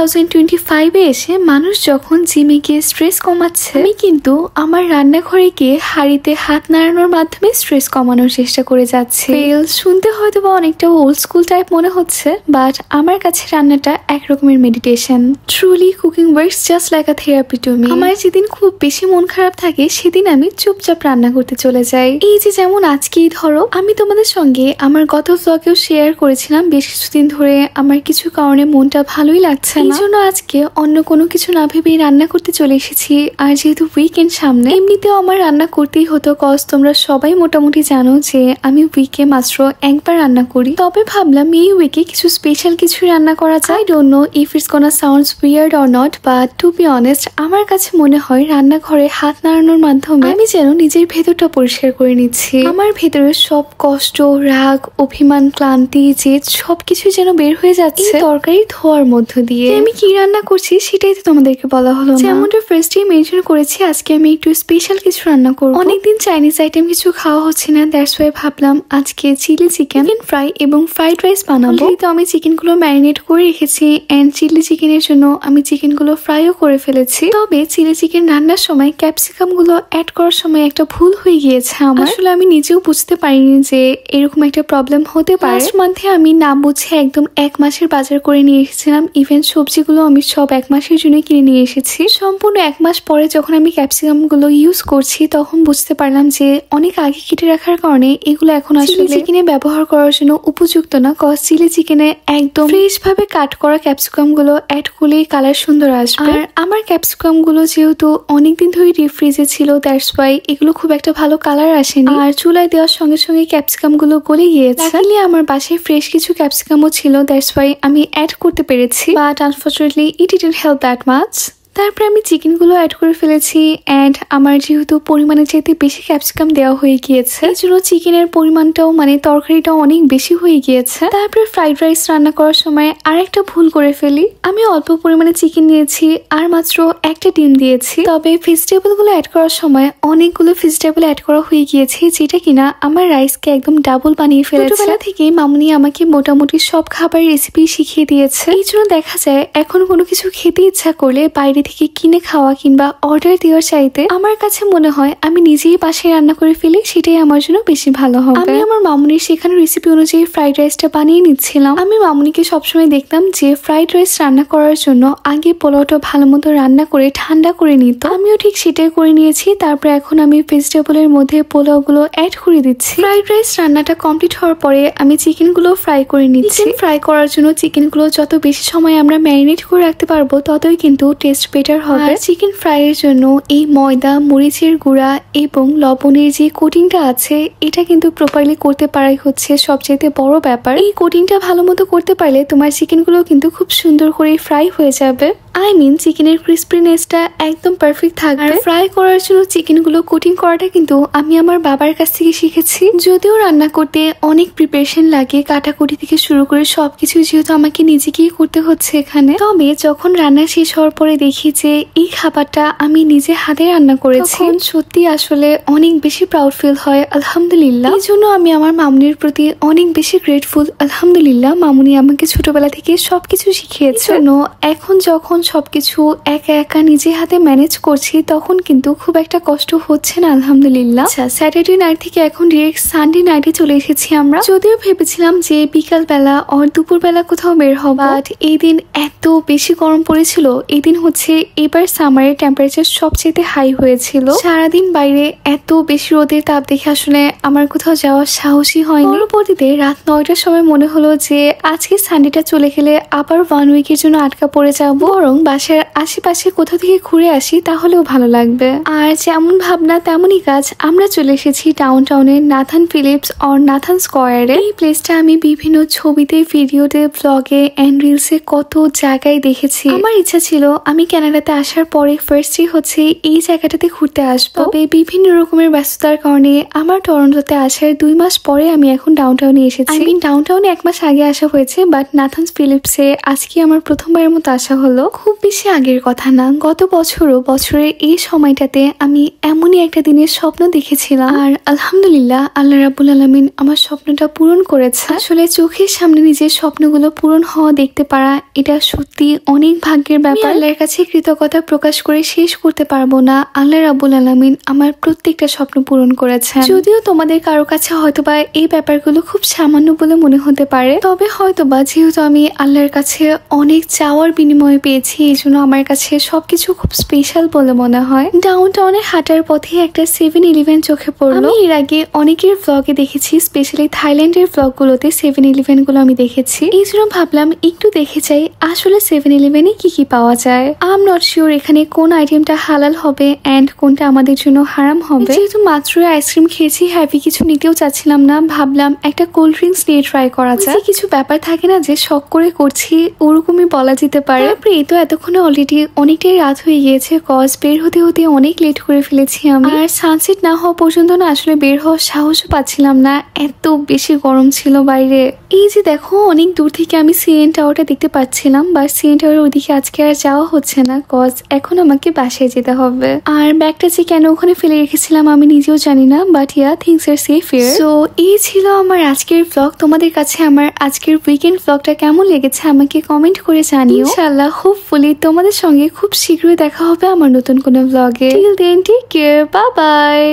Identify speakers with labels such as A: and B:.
A: 2025 এসে মানুষ যখন জিমে গিয়ে স্ট্রেস কমাচ্ছে, আমি কিন্তু আমার রান্নাঘরে গিয়ে হাঁড়িতে হাত নাড়ানোর মাধ্যমে স্ট্রেস কমানোর চেষ্টা করে যাচ্ছি। শুনতে হয়তো বা অনেকটা ওল্ড স্কুল টাইপ মনে হচ্ছে, বাট আমার কাছে রান্নাটা একরকমের meditation. Truly cooking works just like a therapy to me. আমার যেদিন খুব বেশি মন খারাপ থাকে সেদিন আমি চুপচাপ রান্না করতে চলে যাই। এই যে যেমন আজকেই ধরো আমি তোমাদের সঙ্গে আমার গত ব্লগেও শেয়ার করেছিলাম বেশ কিছুদিন ধরে আমার কিছু কারণে মনটা ভালোই লাগছে না, এই জন্য আজকে অন্য কোনো কিছু না ভেবেই রান্না করতে চলে এসেছি। আর যেহেতু উইকেন্ড সামনে, এমনিতেও আমার রান্না করতেই হতো, কজ তোমরা সবাই মোটামুটি জানো যে আমি উইকে মাত্র একবার রান্না করি। তবে ভাবলাম এই উইকে কিছু স্পেশাল কিছু রান্না করা যায়। I don't know if it's gonna sounds weird or not, but to be honest আমার কাছে মনে হয় রান্নাঘরে হাত নাড়ানোর মাধ্যমে আমি যেন নিজের ভেতরটা পরিষ্কার করে নিচ্ছি। আমার ভেতরে সব কষ্ট, রাগ, অভিমান, ক্লান্তি, জেদ সবকিছু যেন বের হয়ে যাচ্ছে তরকারি ধোয়ার মধ্য দিয়ে। আমি কি রান্না করছি সেটাই তো তোমাদেরকে বলা হলো। যেমনটা ফার্স্টেই মেনশন করেছি, আজকে আমি একটু স্পেশাল কিছু রান্না করব। অনেকদিন চাইনিজ আইটেম কিছু খাওয়া হচ্ছে না, দ্যাটস ওয়াই ভাবলাম আজকে চিলি চিকেন ফ্রাই এবং ফ্রাইড রাইস বানাবো। তো আমি চিকেনগুলো ম্যারিনেট করে রেখেছি এন্ড চিলি চিকেনের জন্য আমি চিকেনগুলো ফ্রাইও করে ফেলেছি। তবে চিলি চিকেন রান্নার সময় ক্যাপসিকাম গুলো অ্যাড করার সময় একটা ভুল হয়ে গিয়েছে আমার। আসলে আমি নিজেও বুঝতে পারিনি যে এরকম একটা প্রবলেম হতে পারে। লাস্ট মান্থে আমি না বুঝে একদম 1 মাসের বাজার করে নিয়ে এসেছিলাম। ইভেন সবজিগুলো আমি সব 1 মাসের জন্য কিনে নিয়ে এসেছি। সম্পূর্ণ 1 মাস পরে যখন আমি ক্যাপসিকাম গুলো ইউজ করছি তখন বুঝতে পারলাম যে অনেক আগে কেটে রাখার কারণে এগুলো এখন আসলে চিকেনে ব্যবহার করার জন্য উপযুক্ত না। কজ চিলি চিকেনে একদম ফ্রেশ ভাবে কাট করা ক্যাপসিকাম গুলো অ্যাড করলেই কালার সুন্দর আসবে। আর আমার ক্যাপসিকাম গুলো যেহেতু অনেকদিন ধরে ডিপ ফ্রিজে ছিল, দ্যাটস ওয়াই এগুলো খুব একটা ভালো কালার আসেনি। আর চুলায় দেওয়ার সঙ্গে সঙ্গে ক্যাপসিকাম গুলো গলে গিয়েছে। আমার বাসায় ফ্রেশ কিছু ক্যাপসিকামও ছিল, দ্যাটস ওয়াই আমি অ্যাড করতে পেরেছি, but unfortunately it didn't help that much. তারপর আমি চিকেনগুলো অ্যাড করে ফেলেছি এন্ড আমার যেহেতু পরিমাণে যেতে বেশি ক্যাপসিকাম দেওয়া হয়ে গিয়েছে, এই জন্য চিকেনের পরিমাণটাও মানে তরকারিটাও অনেক বেশি হয়ে গিয়েছে। তারপরে ফ্রাইড রাইস রান্না করার সময় আর একটা ভুল করে ফেলি। আমি অল্প পরিমাণে চিকেন নিয়েছি আর মাত্র একটা ডিম দিয়েছি। তবে ভেজিটেবল গুলো অ্যাড করার সময় অনেকগুলো ভেজিটেবল অ্যাড করা হয়ে গিয়েছে, যেটা কিনা আমার রাইসকে একদম ডাবল বানিয়ে ফেলেছে। ছোটবেলা থেকে মামুনি আমাকে মোটামুটি সব খাবার রেসিপি শিখিয়ে দিয়েছে। এই জন্য দেখা যায় এখন কোনো কিছু খেতে ইচ্ছা করলে বাইরে থেকে কিনে খাওয়া কিংবা অর্ডার দেওয়ার চাইতে আমার কাছে মনে হয় আমি নিজেই বাসায় রান্না করে ফেলি, সেটাই আমার জন্য বেশি ভালো হবে। আমি আমার মামুনির শেখানো রেসিপি অনুযায়ী ফ্রাইড রাইসটা বানিয়ে নিচ্ছিলাম। আমি মামুনিকে সবসময় দেখতাম যে ফ্রাইড রাইস রান্না করার জন্য আগে পোলাওটা ভালো মতো রান্না করে ঠান্ডা করে নিত। আমিও ঠিক সেটাই করে নিয়েছি। তারপর এখন আমি ভেজিটেবলের মধ্যে পোলাও গুলো অ্যাড করে দিচ্ছি। ফ্রাইড রাইস রান্নাটা কমপ্লিট হওয়ার পরে আমি চিকেন গুলো ফ্রাই করে নিচ্ছি। ফ্রাই করার জন্য চিকেন গুলো যত বেশি সময় আমরা ম্যারিনেট করে রাখতে পারবো ততই কিন্তু টেস্ট বেটার হবে। চিকেন ফ্রাই এর জন্য এই ময়দা, মরিচের গুঁড়া এবং লবণের যে কোটিংটা আছে এটা কিন্তু প্রপারলি করতে পারাই হচ্ছে সবচেয়ে বড় ব্যাপার। এই কোটিংটা ভালো মতো করতে পারলে তোমার চিকেন গুলো কিন্তু খুব সুন্দর করে ফ্রাই হয়ে যাবে। আই মিন চিকেনের ক্রিসপিনেসটা একদম পারফেক্ট থাকবে। আর ফ্রাই করার জন্য চিকেন গুলো কোটিং করাটা কিন্তু আমি আমার বাবার কাছ থেকে শিখেছি। যদিও রান্না করতে অনেক প্রিপারেশন লাগে, কাটাকুটি থেকে শুরু করে সবকিছু যেহেতু আমাকে নিজেকেই করতে হচ্ছে এখানে, তবে যখন রান্না শেষ হওয়ার পরে দেখি যে এই খাবারটা আমি নিজে হাতে রান্না করেছি, সত্যি আসলে অনেক বেশি প্রাউড ফিল হয়। আলহামদুলিল্লাহ। এই জন্য আমি আমার মামুনির প্রতি অনেক বেশি গ্রেটফুল। আলহামদুলিল্লাহ, মামুনি আমাকে ছোটবেলা থেকে সবকিছু শিখিয়েছে। এখন যখন সবকিছু একা একা নিজে হাতে ম্যানেজ করছি তখন কিন্তু খুব একটা কষ্ট হচ্ছে না, আলহামদুলিল্লাহ। আচ্ছা, স্যাটারডে নাইট থেকে এখন ডিরেক্ট সানডে নাইটে চলে এসেছি আমরা। যদিও ভেবেছিলাম যে বিকাল বেলা আর দুপুর বেলা কোথাও বের হব, বাট এই দিন এত বেশি গরম পড়েছিল। এই দিন হচ্ছে এবার সামারের টেম্পারেচার সবচেয়ে হাই হয়েছিল। সারাদিন বাইরে এত বেশি রোদের তাপ দেখে আসলে আমার কোথাও যাওয়ার সাহসই হয়নি। পরবর্তীতে রাত 9টার সময় মনে হলো যে আজকে সানডেটা চলে গেলে আবার 1 উইকের জন্য আটকা পড়ে যাবো, বরং বাসার আশেপাশে কোথা থেকে ঘুরে আসি তাহলেও ভালো লাগবে। আর যেমন ভাবনা তেমনই কাজ, আমরা চলে এসেছি ডাউন টাউনের নাথান ফিলিপস অর নাথান স্কোয়ারে। এই প্লেসটা আমি বিভিন্ন ছবিতে, ভিডিওতে, ব্লগে এন্ড রিলসে কত জায়গায় দেখেছি। আমার ইচ্ছা ছিল আমি কানাডাতে আসার পরে ফার্স্টই হচ্ছে এই জায়গাটাতে ঘুরতে আসবো। তবে বিভিন্ন রকমের ব্যস্ততার কারণে আমার টরন্টোতে আসার 2 মাস পরে আমি এখন ডাউন টাউনে এসেছি। ডাউন টাউনে 1 মাস আগে আসা হয়েছে, বাট নাথান ফিলিপসে আজকে আমার প্রথমবারের মতো আসা হলো। খুব বেশি আগের কথা না, গত বছরের এই সময়টাতে আমি এমনই একটা দিনের স্বপ্ন দেখেছিলাম, আর আলহামদুলিল্লাহ আল্লাহ রাব্বুল আলামিন আমার স্বপ্নটা পূরণ করেছে। আসলে চোখের সামনে নিজের স্বপ্নগুলো পূরণ হওয়া দেখতে পারা, এটা সত্যি অনেক ভাগ্যের ব্যাপার। আল্লাহর কাছে কৃতজ্ঞতা প্রকাশ করে শেষ করতে পারবো না। আল্লাহ রাব্বুল আলামিন আমার প্রত্যেকটা স্বপ্ন পূরণ করেছেন। যদিও তোমাদের কারো কাছে হয়তোবা এই ব্যাপারগুলো খুব সামান্য বলে মনে হতে পারে, তবে হয়তোবা যেহেতু আমি আল্লাহর কাছে অনেক চাওয়ার বিনিময়ে পেয়েছি, এই জন্য আমার কাছে সবকিছু খুব স্পেশাল বলে মনে হয়। ডাউনটাউনে হাঁটার পথে একটা 7-Eleven চোখে পড়লো। আমি এর আগে অনেকের ব্লগে দেখেছি, স্পেশালি থাইল্যান্ডের ব্লগগুলোতে 7-Eleven গুলো আমি দেখেছি, এই জন্য ভাবলাম একটু দেখে চাই আসলে 7-Eleven কি কি পাওয়া যায়। আই এম নট শিওর এখানে কোন আইটেমটা হালাল হবে এন্ড কোনটা আমাদের জন্য হারাম হবে। যেহেতু মাত্র আইসক্রিম খেয়েছি, হ্যাপি কিছু নিতেও চাচ্ছিলাম না, ভাবলাম একটা কোল্ড ড্রিঙ্কস নিয়ে ট্রাই করা যায়। কিছু ব্যাপার থাকে না যে শখ করে করছি, ওরকমই বলা যেতে পারে। তারপরে এই তো এতক্ষণে অলরেডি অনেকটাই রাত হয়ে গিয়েছে, কজ বের হতে হতে অনেক লেট করে ফেলেছি আমি। আর সানসেট না হওয়া পর্যন্ত না আসলে বের হওয়ার সাহসও পাচ্ছিলাম না, এত বেশি গরম ছিল বাইরে। এই যে দেখো অনেক দূর থেকে আমি সিএন টাওয়ারটা দেখতে পাচ্ছিলাম, বাট সিএন টাওয়ারের ওইদিকে আজকে আর যাওয়া হচ্ছে না, কজ এখন আমাকে বাসায় যেতে হবে। আর ব্যাগটা যে কেন ওখানে ফেলে রেখেছিলাম আমি নিজেও জানি না, but yeah things are safe here. So এই ছিল আমার আজকের ব্লগ। তোমাদের কাছে আমার আজকের উইকেন্ড ব্লগটা কেমন লেগেছে আমাকে কমেন্ট করে জানিও। ইনশাআল্লাহ হোপফুলি তোমাদের সঙ্গে খুব শীঘ্রই দেখা হবে আমার নতুন কোনো ব্লগে। Till then take care, bye by.